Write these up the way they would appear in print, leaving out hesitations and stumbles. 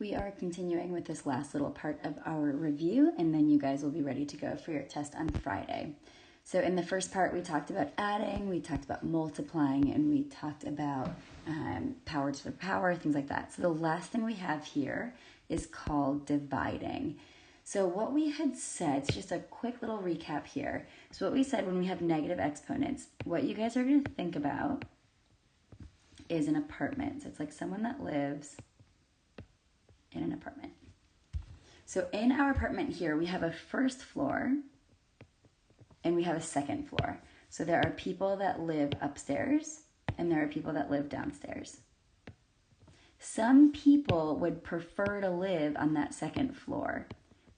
We are continuing with this last little part of our review, and then you guys will be ready to go for your test on Friday. So in the first part, we talked about adding, we talked about multiplying, and we talked about power to the power, things like that. So the last thing we have here is called dividing. So what we had said, so just a quick little recap here. So what we said when we have negative exponents, what you guys are going to think about is an apartment. So it's like someone that lives in an apartment. So in our apartment here, we have a first floor and we have a second floor. So there are people that live upstairs and there are people that live downstairs. Some people would prefer to live on that second floor.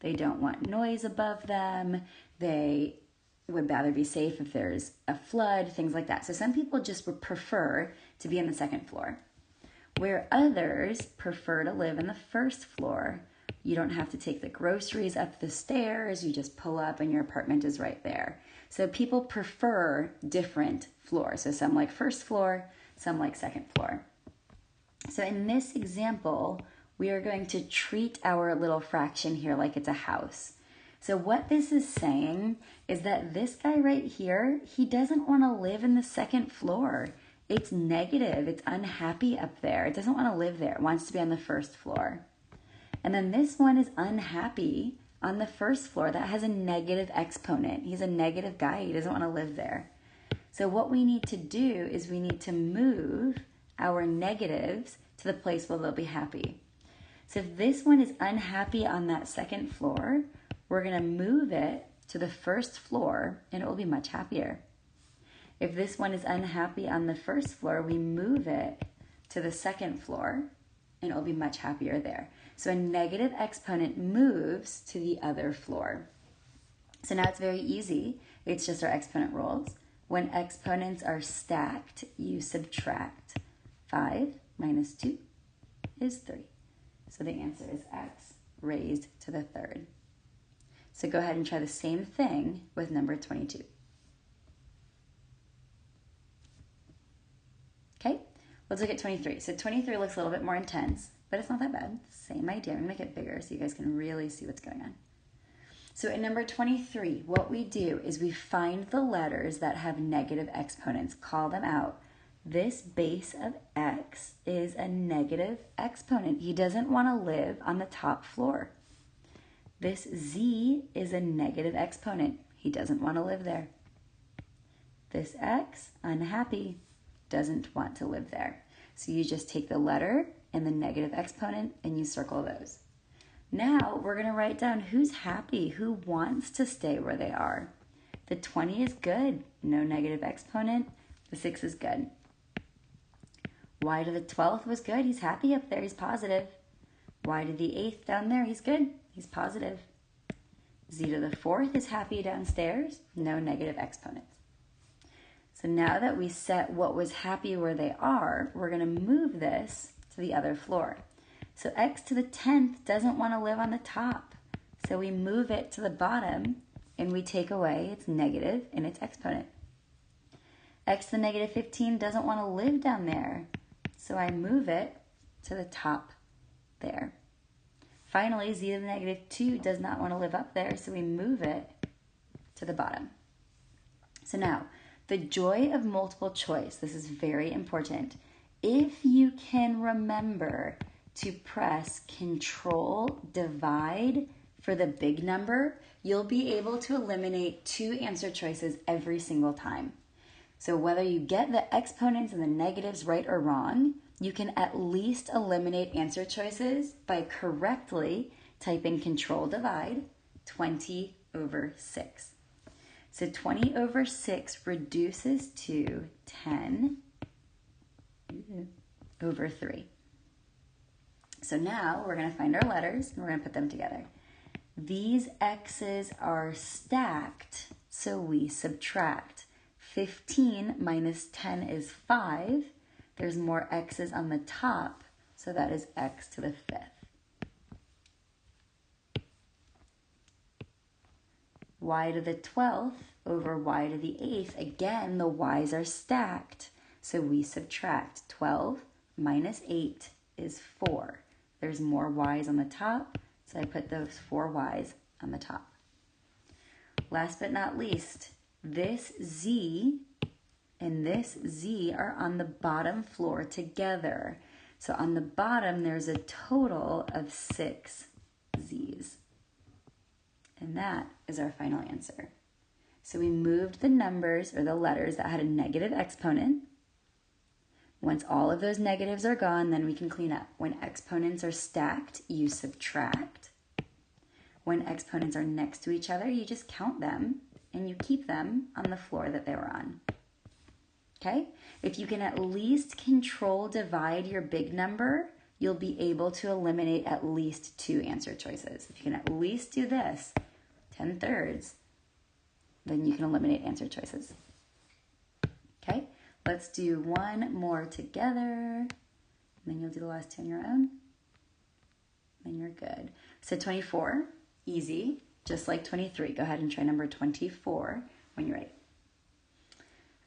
They don't want noise above them. They would rather be safe if there's a flood, things like that. So some people just would prefer to be on the second floor, where others prefer to live in the first floor. You don't have to take the groceries up the stairs. You just pull up and your apartment is right there. So people prefer different floors. So some like first floor, some like second floor. So in this example, we are going to treat our little fraction here like it's a house. So what this is saying is that this guy right here, he doesn't want to live in the second floor. It's negative. It's unhappy up there. It doesn't want to live there. It wants to be on the first floor. And then this one is unhappy on the first floor. That has a negative exponent. He's a negative guy. He doesn't want to live there. So what we need to do is we need to move our negatives to the place where they'll be happy. So if this one is unhappy on that second floor, we're going to move it to the first floor and it will be much happier. If this one is unhappy on the first floor, we move it to the second floor and it will be much happier there. So a negative exponent moves to the other floor. So now it's very easy. It's just our exponent rules. When exponents are stacked, you subtract. 5 minus 2 is 3. So the answer is x raised to the third. So go ahead and try the same thing with number 22. Okay, let's look at 23. So 23 looks a little bit more intense, but it's not that bad. Same idea. I'm going to make it bigger so you guys can really see what's going on. So in number 23, what we do is we find the letters that have negative exponents, call them out. This base of x is a negative exponent. He doesn't want to live on the top floor. This z is a negative exponent. He doesn't want to live there. This x, unhappy, doesn't want to live there. So you just take the letter and the negative exponent and you circle those. Now we're going to write down who's happy, who wants to stay where they are. The 20 is good, no negative exponent. The 6 is good. Y to the 12th was good, he's happy up there, he's positive. Y to the 8th down there, he's good, he's positive. Z to the 4th is happy downstairs, no negative exponents. So now that we set what was happy where they are, we're going to move this to the other floor. So x to the 10th doesn't want to live on the top. So we move it to the bottom and we take away its negative and its exponent. X to the negative 15 doesn't want to live down there. So I move it to the top there. Finally, z to the negative 2 does not want to live up there, so we move it to the bottom. So now, the joy of multiple choice, this is very important. If you can remember to press Control Divide for the big number, you'll be able to eliminate 2 answer choices every single time. So whether you get the exponents and the negatives right or wrong, you can at least eliminate answer choices by correctly typing Control Divide 20 over 6. So 20 over 6 reduces to 10 over 3. So now we're going to find our letters and we're going to put them together. These x's are stacked, so we subtract. 15 minus 10 is 5. There's more x's on the top, so that is x to the 5th. Y to the 12th over y to the 8th. Again, the y's are stacked, so we subtract. 12 minus 8 is 4. there's more Y's on the top, so I put those 4 Y's on the top. Last but not least, this Z and this Z are on the bottom floor together. So on the bottom, there's a total of 6 Z's. And that is our final answer. So we moved the numbers or the letters that had a negative exponent. Once all of those negatives are gone, then we can clean up. When exponents are stacked, you subtract. When exponents are next to each other, you just count them and you keep them on the floor that they were on. Okay? If you can at least control divide your big number, you'll be able to eliminate at least 2 answer choices. If you can at least do this, 10/3, then you can eliminate answer choices. Okay? Let's do one more together. And then you'll do the last 2 on your own. Then you're good. So 24, easy, just like 23. Go ahead and try number 24 when you're ready.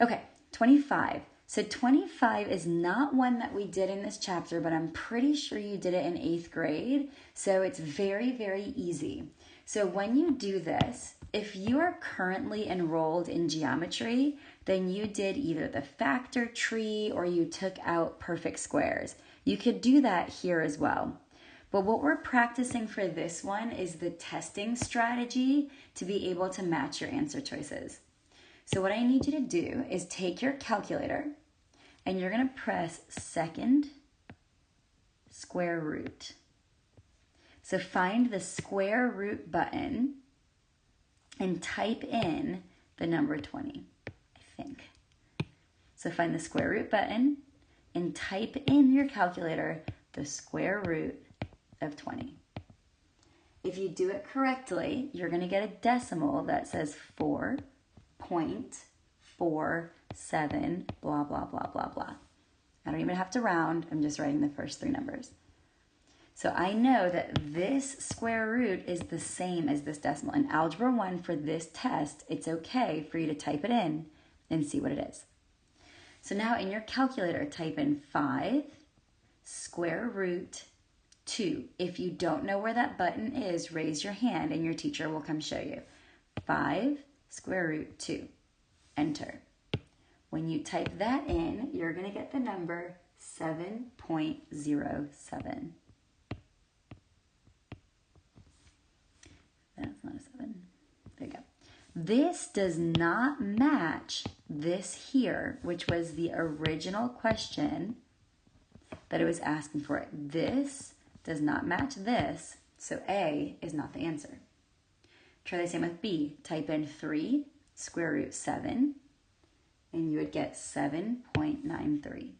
Okay, 25. So 25 is not one that we did in this chapter, but I'm pretty sure you did it in 8th grade. So it's very, very easy. So when you do this, if you are currently enrolled in geometry, then you did either the factor tree or you took out perfect squares. You could do that here as well. But what we're practicing for this one is the testing strategy to be able to match your answer choices. So what I need you to do is take your calculator and you're going to press second square root. So find the square root button and type in the number 20, I think. So find the square root button and type in your calculator the square root of 20. If you do it correctly, you're going to get a decimal that says 4.47, blah, blah, blah, blah, blah. I don't even have to round. I'm just writing the first 3 numbers. So I know that this square root is the same as this decimal. In Algebra 1 for this test, it's okay for you to type it in and see what it is. So now in your calculator, type in 5 square root 2. If you don't know where that button is, raise your hand and your teacher will come show you. 5 square root 2. Enter. When you type that in, you're going to get the number 7.07. That's not a 7. There you go. This does not match this here, which was the original question that it was asking for. This does not match this, so A is not the answer. Try the same with B. Type in 3 square root 7, and you would get 7.93.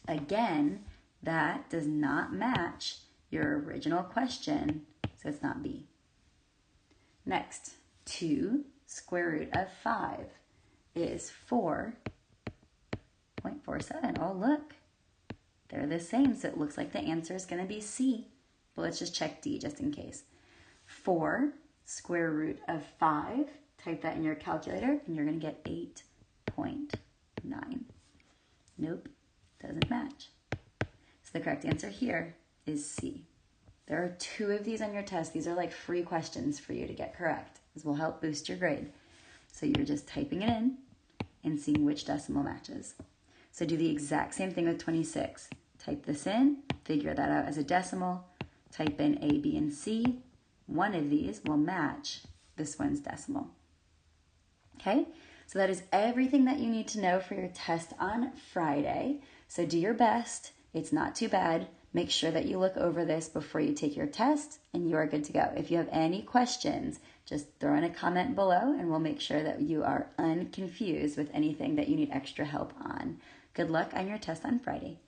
Again, that does not match your original question, so it's not B. Next, 2 square root of 5 is 4.47. Oh, look. They're the same, so it looks like the answer is going to be C. But let's just check D just in case. 4 square root of 5. Type that in your calculator, and you're going to get 8.9. Nope, doesn't match. So the correct answer here is C. There are 2 of these on your test. These are like free questions for you to get correct. This will help boost your grade. So you're just typing it in and seeing which decimal matches. So do the exact same thing with 26. Type this in, figure that out as a decimal, type in A, B, and C. One of these will match this one's decimal. Okay, so that is everything that you need to know for your test on Friday. So do your best. It's not too bad. Make sure that you look over this before you take your test, and you are good to go. If you have any questions, just throw in a comment below, and we'll make sure that you are unconfused with anything that you need extra help on. Good luck on your test on Friday.